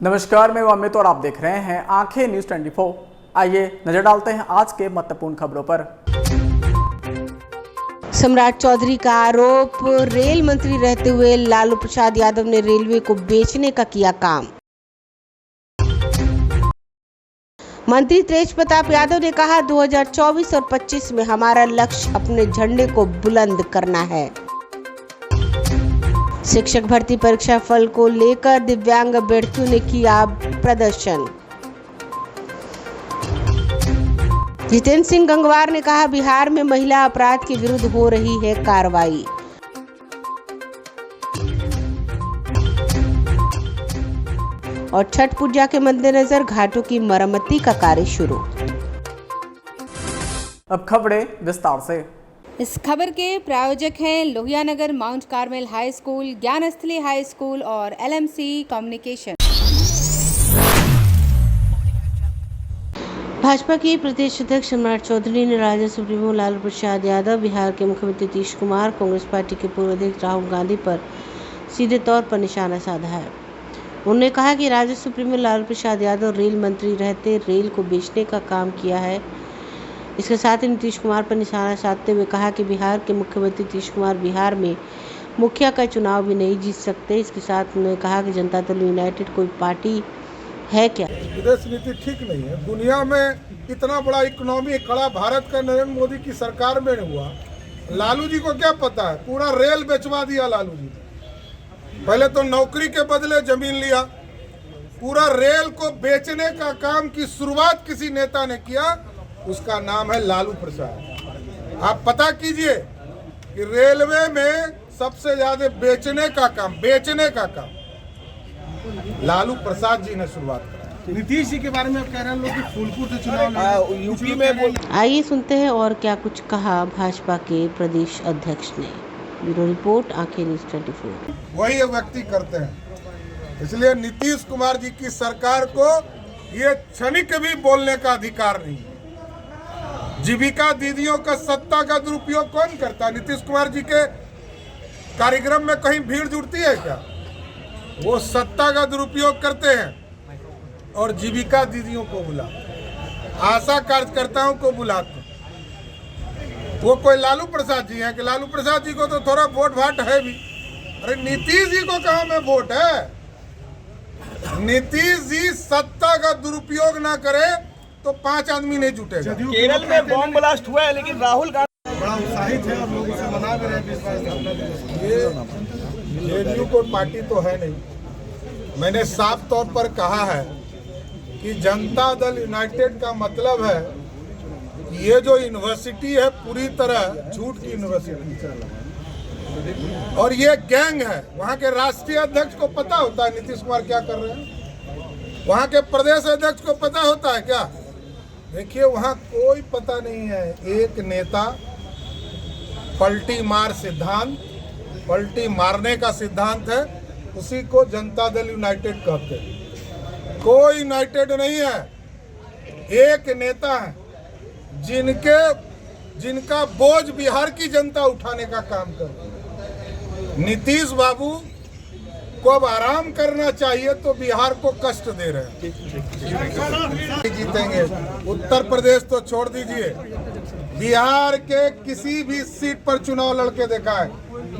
नमस्कार, मैं अमित और आप देख रहे हैं आंखें न्यूज 24। आइए नजर डालते हैं आज के महत्वपूर्ण खबरों पर। सम्राट चौधरी का आरोप, रेल मंत्री रहते हुए लालू प्रसाद यादव ने रेलवे को बेचने का किया काम। मंत्री तेज प्रताप यादव ने कहा 2024 और 25 में हमारा लक्ष्य अपने झंडे को बुलंद करना है। शिक्षक भर्ती परीक्षा फल को लेकर दिव्यांग अभ्यर्थियों ने किया प्रदर्शन। जितेंद्र सिंह गंगवार ने कहा बिहार में महिला अपराध के विरुद्ध हो रही है कार्रवाई। और छठ पूजा के मद्देनजर घाटों की मरम्मती का कार्य शुरू। अब खबरें विस्तार से। इस खबर के प्रायोजक हैं Lohia Nagar Mount Carmel high school, Gyansthali high school और LMC कम्युनिकेशन। भाजपा के प्रदेश अध्यक्ष सम्राट चौधरी ने राजद सुप्रीमो लालू प्रसाद यादव, बिहार के मुख्यमंत्री नीतीश कुमार, कांग्रेस पार्टी के पूर्व अध्यक्ष राहुल गांधी पर सीधे तौर पर निशाना साधा है। उन्होंने कहा कि राजद सुप्रीमो लालू प्रसाद यादव रेल मंत्री रहते रेल को बेचने का काम किया है। इसके साथ ही नीतीश कुमार पर निशाना साधते हुए कहा कि बिहार के मुख्यमंत्री नीतीश कुमार बिहार में मुखिया का चुनाव भी नहीं जीत सकते। इसके साथ उन्होंने कहा कि जनता दल यूनाइटेड कोई पार्टी है क्या? विदेश नीति ठीक नहीं है। दुनिया में इतना बड़ा इकोनॉमी खड़ा भारत का नरेंद्र मोदी की सरकार में हुआ। लालू जी को क्या पता है? पूरा रेल बेचवा दिया लालू जी। पहले तो नौकरी के बदले जमीन लिया। पूरा रेल को बेचने का काम की शुरुआत किसी नेता ने किया, उसका नाम है लालू प्रसाद। आप पता कीजिए कि रेलवे में सबसे ज्यादा बेचने का काम लालू प्रसाद जी ने शुरुआत करा। नीतीश जी के बारे में आप कह रहे हैं लोग कि फूलपुर से चुनाव यूपी में। आइए सुनते हैं और क्या कुछ कहा भाजपा के प्रदेश अध्यक्ष ने। ब्यूरो रिपोर्ट, आंखें न्यूज 24। वही व्यक्ति करते हैं, इसलिए नीतीश कुमार जी की सरकार को ये क्षणिक भी बोलने का अधिकार नहीं है। जीविका दीदियों का सत्ता का दुरुपयोग कौन करता है? नीतीश कुमार जी के कार्यक्रम में कहीं भीड़ जुटती है क्या? वो सत्ता का दुरुपयोग करते हैं और जीविका दीदियों को बुला, आशा कार्यकर्ताओं को बुलाते। वो कोई लालू प्रसाद जी हैं कि लालू प्रसाद जी को तो थोड़ा वोट भाट है भी। अरे नीतीश जी को कहाँ में वोट है? नीतीश जी सत्ता का दुरुपयोग ना करे तो 5 आदमी नहीं जुटेगा। केरल में बॉम्ब ब्लास्ट हुआ है, लेकिन राहुल गांधी बड़ा उत्साहित है और लोग इसे मना भी रहे हैं। ये जेडीयू को पार्टी तो है नहीं। मैंने साफ तौर पर कहा है कि जनता दल यूनाइटेड का मतलब है ये जो यूनिवर्सिटी है पूरी तरह झूठ की यूनिवर्सिटी और ये गैंग है। वहाँ के राष्ट्रीय अध्यक्ष को पता होता है नीतीश कुमार क्या कर रहे हैं? वहाँ के प्रदेश अध्यक्ष को पता होता है क्या? देखिए, वहाँ कोई पता नहीं है। एक नेता पलटी मार सिद्धांत, पलटी मारने का सिद्धांत है, उसी को जनता दल यूनाइटेड कहते हैं। कोई यूनाइटेड नहीं है। एक नेता है जिनका बोझ बिहार की जनता उठाने का काम करती है। नीतीश बाबू को अब आराम करना चाहिए तो बिहार को कष्ट दे रहे हैं। जीतेंगे। उत्तर प्रदेश तो छोड़ दीजिए, बिहार के किसी भी सीट पर चुनाव लड़के दिखाए,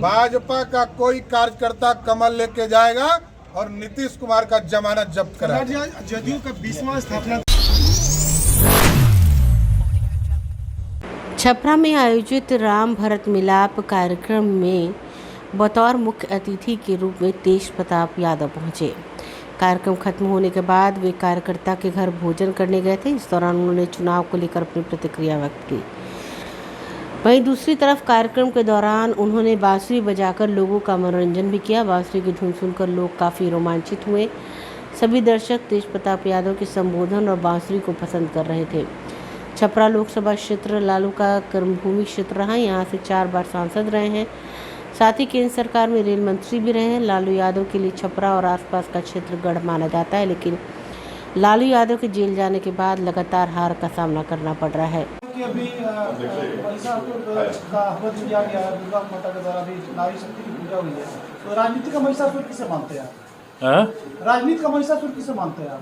भाजपा का कोई कार्यकर्ता कमल लेके जाएगा और नीतीश कुमार का जमानत जब्त कराएगा। जदयू का 20वां स्थापना। छपरा में आयोजित राम भरत मिलाप कार्यक्रम में बतौर मुख्य अतिथि के रूप में तेज प्रताप यादव पहुंचे। कार्यक्रम खत्म होने के बाद वे कार्यकर्ता के घर भोजन करने गए थे। इस दौरान उन्होंने चुनाव को लेकर अपनी प्रतिक्रिया व्यक्त की। वहीं दूसरी तरफ कार्यक्रम के दौरान उन्होंने बांसुरी बजाकर लोगों का मनोरंजन भी किया। बांसुरी की धुन सुनकर लोग काफ़ी रोमांचित हुए। सभी दर्शक तेज प्रताप यादव के संबोधन और बांसुरी को पसंद कर रहे थे। छपरा लोकसभा क्षेत्र लालू का कर्मभूमि क्षेत्र रहा। यहाँ से 4 बार सांसद रहे हैं, साथ ही केंद्र सरकार में रेल मंत्री भी रहे हैं। लालू यादव के लिए छपरा और आसपास का क्षेत्र गढ़ माना जाता है, लेकिन लालू यादव के जेल जाने के बाद लगातार हार का सामना करना पड़ रहा है। अभी महिषासुर का दुर्गा माता के द्वारा भी नारी शक्ति की पूजा हुई है, तो राजनीति का महिषासुर किसे मानते हैं? हाँ? राजनीति का महिषासुर किसे मानते हैं आप?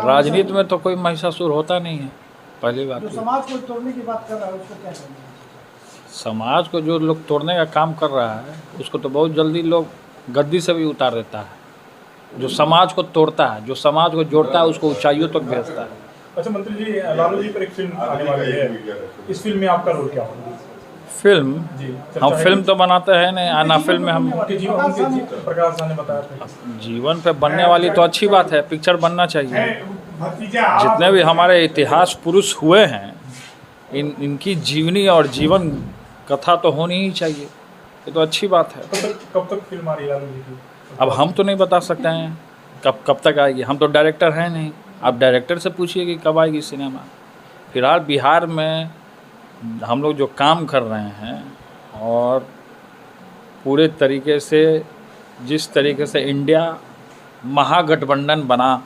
राजनीति में तो कोई महिषासुर होता नहीं है, पहली बात। जो समाज को तोड़ने की बात कर रहा है उसको क्या कहना है? समाज को जो लोग तोड़ने का काम कर रहा है उसको तो बहुत जल्दी लोग गद्दी से भी उतार देता है। जो समाज को तोड़ता है, जो समाज को जोड़ता है, उसको ऊंचाइयों तक भेजता है। अच्छा मंत्री जी, लालू जी पर एक फिल्म आने वाली है, इस फिल्म में आपका रोल क्या होगा? फिल्म जी, हम फिल्म तो बनाते हैं नहीं, आना फिल्म में हम प्रकाश ने बताया था जीवन पे बनने वाली तो अच्छी बात है, पिक्चर बनना चाहिए। जितने भी हमारे इतिहास पुरुष हुए हैं इनकी जीवनी और जीवन कथा तो होनी ही चाहिए, ये तो अच्छी बात है। कब तक फिल्म आ रही है लालू जी की? अब हम तो नहीं बता सकते हैं कब तक आएगी, हम तो डायरेक्टर हैं नहीं। आप डायरेक्टर से पूछिए कि कब आएगी सिनेमा। फिलहाल बिहार में हम लोग जो काम कर रहे हैं और पूरे तरीके से जिस तरीके से इंडिया महागठबंधन बना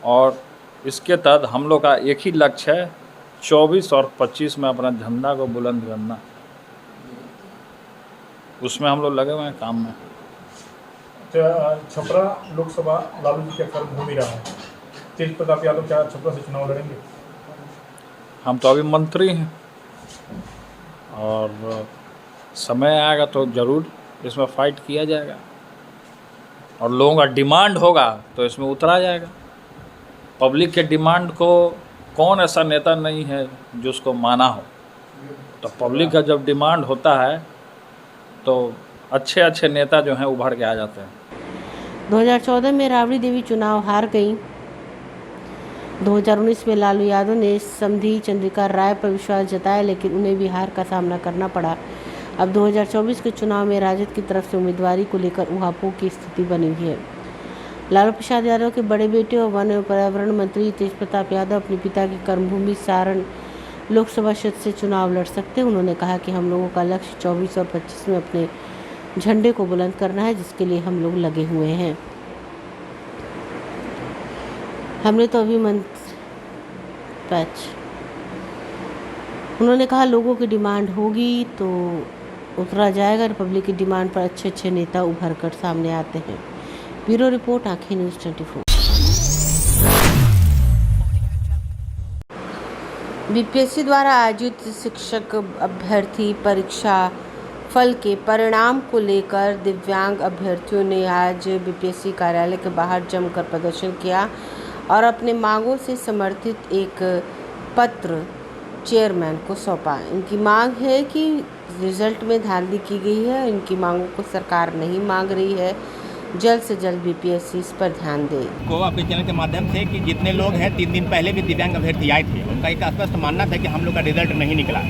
और इसके तहत हम लोग का एक ही लक्ष्य है 24 और 25 में अपना झंडा को बुलंद करना, उसमें हम लोग लगे हुए हैं काम में। छपरा लोकसभा लालू जी के कर्म भूमि रहा है, तेज प्रताप यादव क्या छपरा से चुनाव लड़ेंगे? हम तो अभी मंत्री हैं और समय आएगा तो ज़रूर इसमें फाइट किया जाएगा और लोगों का डिमांड होगा तो इसमें उतरा जाएगा। पब्लिक के डिमांड को कौन ऐसा नेता नहीं है जो उसको माना हो, तो पब्लिक का जब डिमांड होता है तो अच्छे अच्छे नेता जो हैं उभर के आ जाते हैं। 2014 में राबड़ी देवी चुनाव हार गई। 2019 में लालू यादव ने समधी चंद्रिका राय पर विश्वास जताया, लेकिन उन्हें भी हार का सामना करना पड़ा। अब 2024 के चुनाव में राजद की तरफ से उम्मीदवारी को लेकर उहापोह की स्थिति बनी हुई है। लालू प्रसाद यादव के बड़े बेटे और वन एवं पर्यावरण मंत्री तेज प्रताप यादव अपने पिता की कर्मभूमि सारण लोकसभा क्षेत्र से चुनाव लड़ सकते हैं। उन्होंने कहा कि हम लोगों का लक्ष्य 24 और 25 में अपने झंडे को बुलंद करना है, जिसके लिए हम लोग लगे हुए हैं। हमने तो अभी उन्होंने कहा लोगों की डिमांड होगी तो उतरा जाएगा। रिपब्लिक की डिमांड पर अच्छे अच्छे नेता उभर कर सामने आते हैं। ब्यूरो रिपोर्ट, आंखें न्यूज़ 24। बीपीएससी द्वारा आयोजित शिक्षक अभ्यर्थी परीक्षा फल के परिणाम को लेकर दिव्यांग अभ्यर्थियों ने आज बीपीएससी कार्यालय के बाहर जमकर प्रदर्शन किया और अपने मांगों से समर्थित एक पत्र चेयरमैन को सौंपा। इनकी मांग है कि रिजल्ट में धांधली की गई है, इनकी मांगों को सरकार नहीं मांग रही है। जल्द से जल्द बीपीएससी इस पर ध्यान दे। को आपके चैनल के माध्यम से कि जितने लोग हैं 3 दिन पहले भी दिव्यांग अभ्यर्थी आए थे, उनका एक स्पष्ट मानना था कि हम लोग का रिजल्ट नहीं निकला।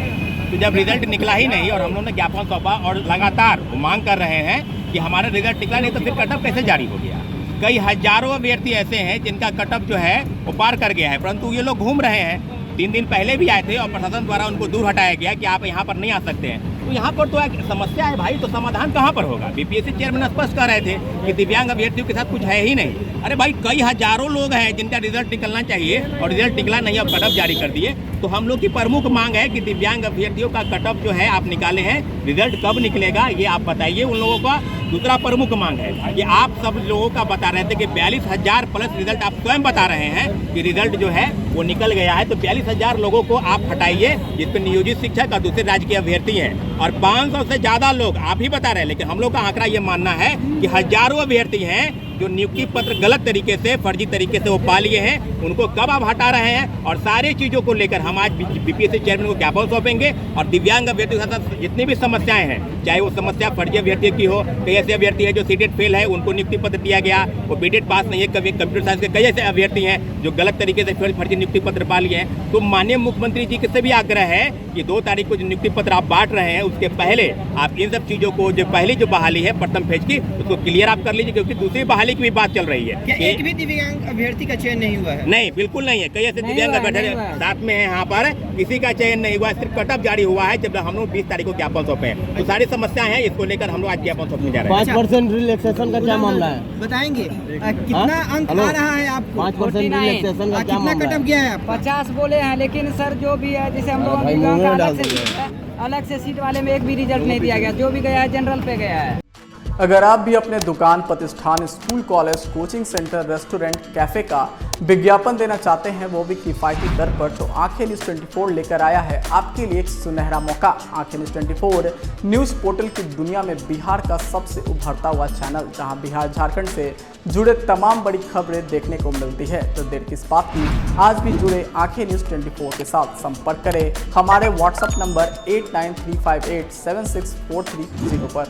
तो जब रिजल्ट निकला ही नहीं और हम लोगों ने ज्ञापन सौंपा और लगातार वो मांग कर रहे हैं कि हमारा रिजल्ट निकला नहीं तो फिर कटअप कैसे जारी हो गया। कई हजारों अभ्यर्थी ऐसे हैं जिनका कटअप जो है वो पार कर गया है, परंतु ये लोग घूम रहे हैं। 3 दिन पहले भी आए थे और प्रशासन द्वारा उनको दूर हटाया गया कि आप यहाँ पर नहीं आ सकते हैं। तो यहाँ पर तो एक समस्या है भाई, तो समाधान कहाँ पर होगा? बीपीएससी चेयरमैन स्पष्ट कर रहे थे कि दिव्यांग अभ्यर्थियों के साथ कुछ है ही नहीं। अरे भाई, कई हजारों लोग हैं जिनका रिजल्ट निकलना चाहिए और रिजल्ट निकला नहीं, अब कटअप जारी कर दिए। तो हम लोग की प्रमुख मांग है कि दिव्यांग अभ्यर्थियों का कटअप जो है आप निकाले हैं, रिजल्ट कब निकलेगा ये आप बताइए उन लोगों का। दूसरा प्रमुख मांग है कि आप सब लोगों का बता रहे थे कि 42,000 प्लस रिजल्ट आप स्वयं बता रहे हैं कि रिजल्ट जो है वो निकल गया है। तो 42,000 लोगों को आप हटाइए जिसपे नियोजित शिक्षक और दूसरे राज्य के अभ्यर्थी हैं, और 500 से ज़्यादा लोग आप ही बता रहे हैं। लेकिन हम लोग का आंकड़ा ये मानना है कि हजारों अभ्यर्थी हैं जो नियुक्ति पत्र गलत तरीके से, फर्जी तरीके से वो पा लिए हैं, उनको कब आप हटा रहे हैं? और सारी चीज़ों को लेकर हम आज बीपीएससी चेयरमैन को ज्ञापन सौंपेंगे और दिव्यांग अभ्यर्थियों के साथ जितनी भी समस्याएं हैं, चाहे वो समस्या फर्जी अभ्यर्थी की हो, कई ऐसे अभ्यर्थी हैं जो सीटेट फेल है, उनको नियुक्ति पत्र दिया गया, वो बीटेट पास नहीं है, कभी कंप्यूटर साइंस के कई ऐसे अभ्यर्थी हैं जो गलत तरीके से फर्जी नियुक्ति पत्र पा लिए हैं। तो माननीय मुख्यमंत्री जी से भी आग्रह है कि 2 तारीख को जो नियुक्ति पत्र आप बांट रहे हैं उसके पहले आप इन सब चीज़ों को, जो पहली जो बहाली है प्रथम फेज की, उसको क्लियर आप कर लीजिए, क्योंकि दूसरी बहाली की भी बात चल रही है। क्या एक भी दिव्यांग अभ्यर्थी का चयन नहीं हुआ है? नहीं, बिल्कुल नहीं है। कई ऐसे दिव्यांग अभ्यर्थी साथ में है, यहाँ पर किसी का चयन नहीं हुआ, सिर्फ कटअप जारी हुआ है जब हम लोग 20 तारीख को ज्ञापन सौंपे हैं। तो सारी समस्याएं हैं, इसको लेकर हम लोग आज ज्ञापन सौंपने जा रहे हैं। 5% रिलैक्सेशन का क्या मामला है बताएंगे? कितना अंक आ रहा है आपको? 5% रिलैक्सेशन का क्या कितना कटअप गया है? 50 बोले हैं, लेकिन सर जो भी है, जैसे हम लोग अलग से सीट वाले में एक भी रिजल्ट नहीं दिया गया, जो भी गया है जनरल पे गया है। अगर आप भी अपने दुकान, प्रतिष्ठान, school, college, coaching centre, restaurant, cafe का विज्ञापन देना चाहते हैं, वो भी किफ़ायती दर पर, तो आंखें न्यूज़ 24 लेकर आया है आपके लिए एक सुनहरा मौका। आंखें न्यूज़ 24 न्यूज़ पोर्टल की दुनिया में बिहार का सबसे उभरता हुआ चैनल, जहां बिहार झारखंड से जुड़े तमाम बड़ी खबरें देखने को मिलती है। तो देर किस बात की, आज भी जुड़े आंखें न्यूज़ 24 के साथ। संपर्क करें हमारे व्हाट्सएप नंबर 8935876430 पर।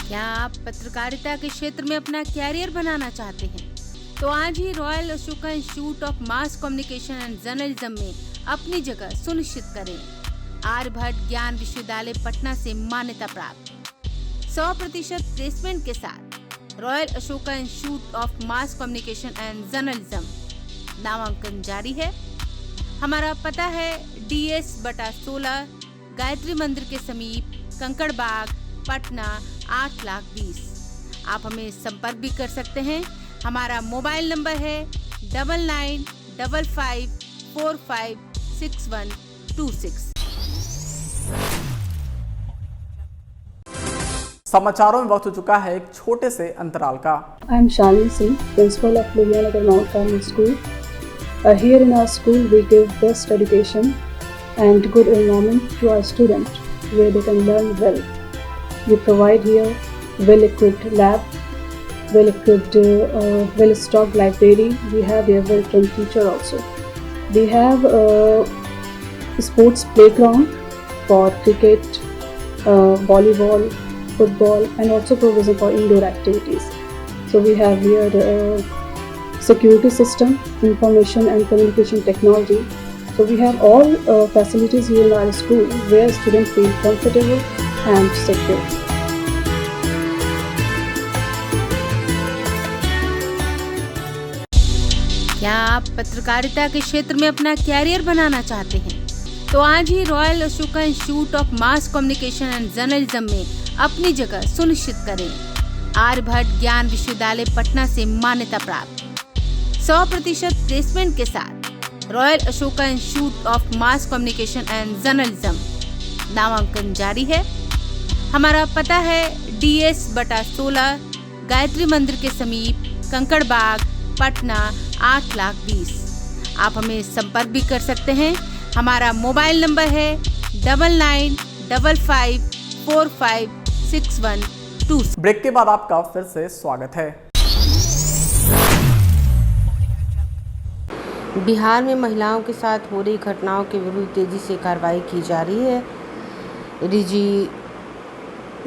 क्या आप पत्रकारिता के क्षेत्र में अपना कैरियर बनाना चाहते हैं? तो आज ही royal Ashoka institute of mass communication and journalism में अपनी जगह सुनिश्चित करें। आर्यभट्ट ज्ञान विश्वविद्यालय पटना से मान्यता प्राप्त 100% प्लेसमेंट के साथ royal Ashoka institute of mass communication and journalism. नामांकन जारी है। हमारा पता है DS/16 गायत्री मंदिर के समीप, कंकड़ बाग, पटना 8,20,000। आप हमें संपर्क भी कर सकते हैं। हमारा मोबाइल नंबर है 9955456126। समाचारों में वक्त हो चुका है एक छोटे से अंतराल का। I am Shalini Singh, principal of Lohianagar Mount Carmel School. Here in our school, we give best education and good environment to our students, where they can learn well. We provide here well-equipped lab, well-equipped, well-stocked library. We have here well-trained teacher also. We have a sports playground for cricket, volleyball, football, and also provision for indoor activities. So we have here security system, information and communication technology. So we have all facilities here in our school where students feel comfortable and secure. क्या आप पत्रकारिता के क्षेत्र में अपना career बनाना चाहते हैं? तो आज ही royal Ashoka institute of mass communication and journalism में अपनी जगह सुनिश्चित करें। आर्यभट्ट ज्ञान विश्वविद्यालय पटना से मान्यता प्राप्त 100% प्लेसमेंट के साथ royal Ashoka institute of mass communication and journalism. नामांकन जारी है। हमारा पता है DS/16 गायत्री मंदिर के समीप, कंकड़ बाग, पटना 8,20,000। आप हमें संपर्क भी कर सकते हैं। हमारा मोबाइल नंबर है 9955456126। ब्रेक के बाद आपका फिर से स्वागत है। बिहार में महिलाओं के साथ हो रही घटनाओं के विरुद्ध तेजी से कार्रवाई की जा रही है। डीजी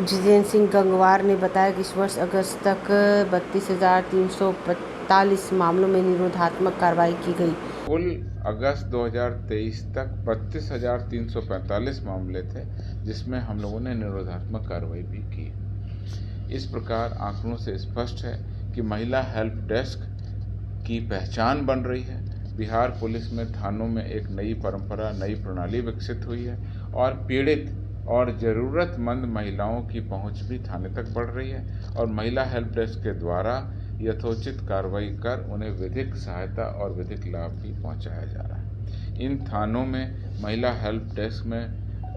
जितेंद्र सिंह गंगवार ने बताया कि इस वर्ष अगस्त तक 32,345 मामलों में निरोधात्मक कार्रवाई की गई। कुल अगस्त 2023 तक 32,345 मामले थे, जिसमें हम लोगों ने निरोधात्मक कार्रवाई भी की। इस प्रकार आंकड़ों से स्पष्ट है कि महिला हेल्प डेस्क की पहचान बन रही है। बिहार पुलिस में थानों में एक नई परंपरा, नई प्रणाली विकसित हुई है और पीड़ित और ज़रूरतमंद महिलाओं की पहुंच भी थाने तक बढ़ रही है और महिला हेल्प डेस्क के द्वारा यथोचित कार्रवाई कर उन्हें विधिक सहायता और विधिक लाभ भी पहुंचाया जा रहा है। इन थानों में महिला हेल्प डेस्क में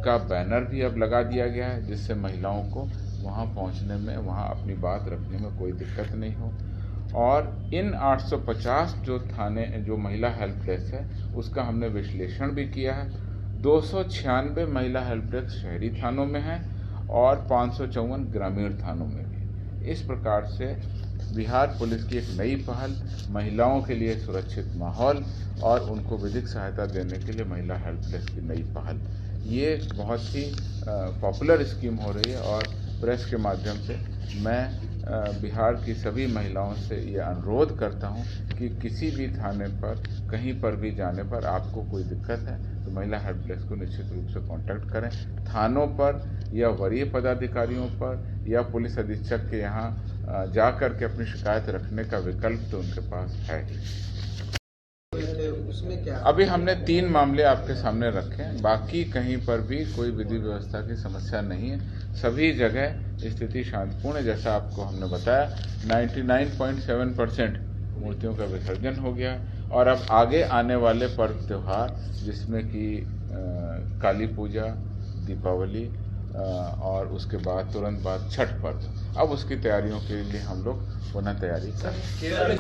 का बैनर भी अब लगा दिया गया है, जिससे महिलाओं को वहां पहुंचने में, वहां अपनी बात रखने में कोई दिक्कत नहीं हो। और इन 850 जो महिला हेल्प डेस्क है, उसका हमने विश्लेषण भी किया है। 296 महिला हेल्प डेस्क शहरी थानों में हैं और 554 ग्रामीण थानों में भी। इस प्रकार से बिहार पुलिस की एक नई पहल, महिलाओं के लिए सुरक्षित माहौल और उनको विधिक सहायता देने के लिए महिला हेल्प डेस्क की नई पहल, ये बहुत ही पॉपुलर स्कीम हो रही है। और प्रेस के माध्यम से मैं बिहार की सभी महिलाओं से ये अनुरोध करता हूँ कि किसी भी थाने पर, कहीं पर भी जाने पर आपको कोई दिक्कत है तो महिला हेल्प डेस्क को निश्चित रूप से कांटेक्ट करें। थानों पर या वरीय पदाधिकारियों पर या पुलिस अधीक्षक के यहाँ जा कर के अपनी शिकायत रखने का विकल्प तो उनके पास है ही। अभी हमने 3 मामले आपके सामने रखे हैं, बाकी कहीं पर भी कोई विधि व्यवस्था की समस्या नहीं है। सभी जगह स्थिति शांतिपूर्ण है। जैसा आपको हमने बताया 99.7% मूर्तियों का विसर्जन हो गया और अब आगे आने वाले पर्व त्यौहार जिसमें कि काली पूजा, दीपावली और उसके बाद तुरंत बाद छठ पर्व। अब उसकी तैयारियों के लिए हम लोग पुनः तैयारी कर रहे हैं।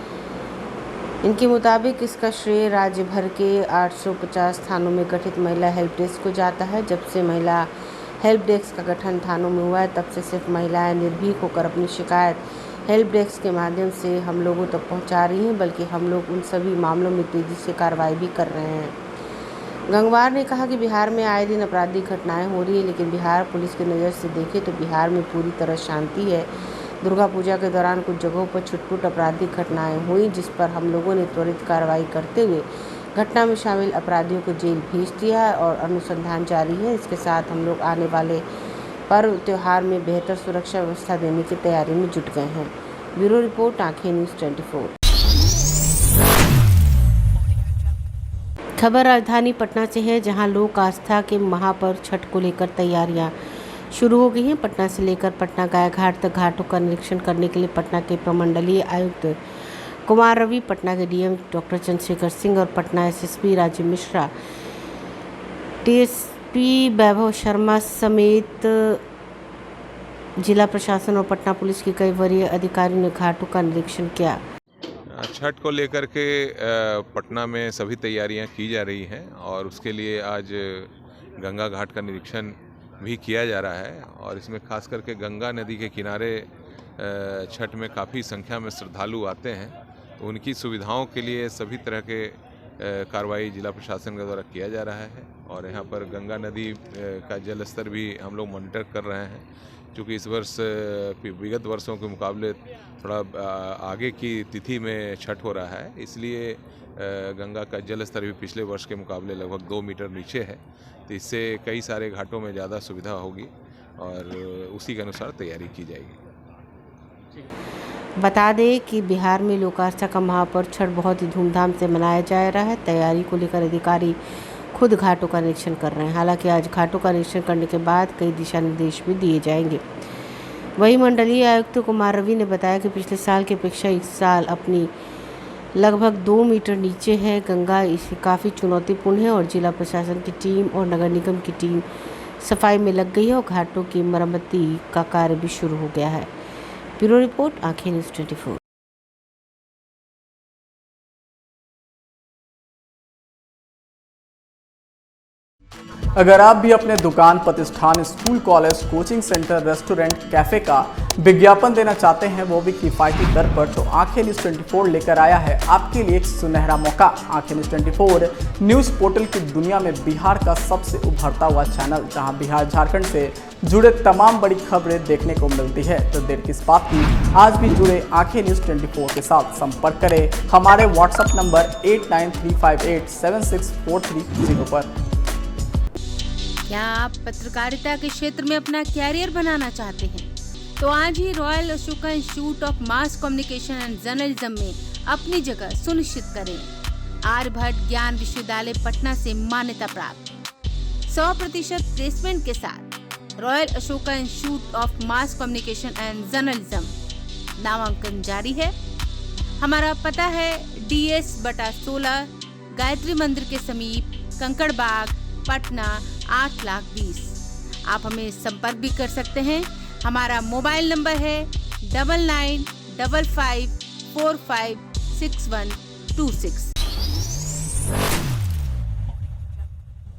इनके मुताबिक इसका श्रेय राज्य भर के 850 थानों में गठित महिला हेल्प डेस्क को जाता है। जब से महिला हेल्प डेस्क का गठन थानों में हुआ है, तब से सिर्फ महिलाएं निर्भीक होकर अपनी शिकायत हेल्प डेस्क के माध्यम से हम लोगों तक पहुंचा रही हैं, बल्कि हम लोग उन सभी मामलों में तेज़ी से कार्रवाई भी कर रहे हैं। गंगवार ने कहा कि बिहार में आए दिन आपराधिक घटनाएं हो रही है, लेकिन बिहार पुलिस की नज़र से देखें तो बिहार में पूरी तरह शांति है। दुर्गा पूजा के दौरान कुछ जगहों पर छुटपुट आपराधिक घटनाएं हुई, जिस पर हम लोगों ने त्वरित कार्रवाई करते हुए घटना में शामिल अपराधियों को जेल भेज दिया है और अनुसंधान जारी है। इसके साथ हम लोग आने वाले पर्व त्यौहार में बेहतर सुरक्षा व्यवस्था देने की तैयारी में जुट गए हैं। ब्यूरो रिपोर्ट, आंखें न्यूज़ 24। खबर राजधानी पटना से है, जहां लोक आस्था के महापर्व छठ को लेकर तैयारियां शुरू हो गई हैं। पटना से लेकर पटना गाय घाट तक घाटों का निरीक्षण करने के लिए पटना के प्रमंडलीय आयुक्त कुमार रवि, पटना के डीएम डॉक्टर चंद्रशेखर सिंह और पटना एसएसपी राजीव मिश्रा, टीएसपी वैभव शर्मा समेत जिला प्रशासन और पटना पुलिस के कई वरीय अधिकारियों ने घाटों का निरीक्षण किया। छठ को लेकर के पटना में सभी तैयारियां की जा रही हैं और उसके लिए आज गंगा घाट का निरीक्षण भी किया जा रहा है और इसमें खास करके गंगा नदी के किनारे छठ में काफ़ी संख्या में श्रद्धालु आते हैं, तो उनकी सुविधाओं के लिए सभी तरह के कार्रवाई जिला प्रशासन के द्वारा किया जा रहा है। और यहाँ पर गंगा नदी का जल स्तर भी हम लोग मॉनिटर कर रहे हैं, क्योंकि इस वर्ष विगत वर्षों के मुकाबले थोड़ा आगे की तिथि में छठ हो रहा है, इसलिए गंगा का जल स्तर भी पिछले वर्ष के मुकाबले लगभग 2 मीटर नीचे है, तो इससे कई सारे घाटों में ज़्यादा सुविधा होगी और उसी के अनुसार तैयारी की जाएगी। बता दें कि बिहार में लोक आस्था का महापर्व छठ बहुत ही धूमधाम से मनाया जा रहा है। तैयारी को लेकर अधिकारी खुद घाटों का निरीक्षण कर रहे हैं। हालांकि आज घाटों का निरीक्षण करने के बाद कई दिशा निर्देश भी दिए जाएंगे। वहीं मंडलीय आयुक्त कुमार रवि ने बताया कि पिछले साल की अपेक्षा इस साल अपनी लगभग 2 मीटर नीचे है गंगा, इसे काफ़ी चुनौतीपूर्ण है और जिला प्रशासन की टीम और नगर निगम की टीम सफाई में लग गई है और घाटों की मरम्मती का कार्य भी शुरू हो गया है। ब्यूरो रिपोर्ट, आंखें न्यूज़ 24। अगर आप भी अपने दुकान, प्रतिष्ठान, school, college, coaching centre, restaurant, cafe का विज्ञापन देना चाहते हैं, वो भी किफ़ायती दर पर, तो आंखें न्यूज़ 24 लेकर आया है आपके लिए एक सुनहरा मौका। आंखें न्यूज़ 24 न्यूज़ पोर्टल की दुनिया में बिहार का सबसे उभरता हुआ चैनल, जहां बिहार झारखंड से जुड़े तमाम बड़ी खबरें देखने को मिलती है। तो देर किस बात की, आज भी जुड़े आंखें न्यूज़ 24 के साथ। संपर्क करें हमारे व्हाट्सएप नंबर 8935876430 पर। क्या आप पत्रकारिता के क्षेत्र में अपना कैरियर बनाना चाहते हैं? तो आज ही royal Ashoka institute of mass communication and journalism में अपनी जगह सुनिश्चित करें। आर्यभट्ट ज्ञान विश्वविद्यालय पटना से मान्यता प्राप्त 100% प्लेसमेंट के साथ royal Ashoka institute of mass communication and journalism नामांकन जारी है। हमारा पता है DS/16 गायत्री मंदिर के समीप, कंकड़ बाग, पटना 8,20,000। आप हमें संपर्क भी कर सकते हैं। हमारा मोबाइल नंबर है 9955456126।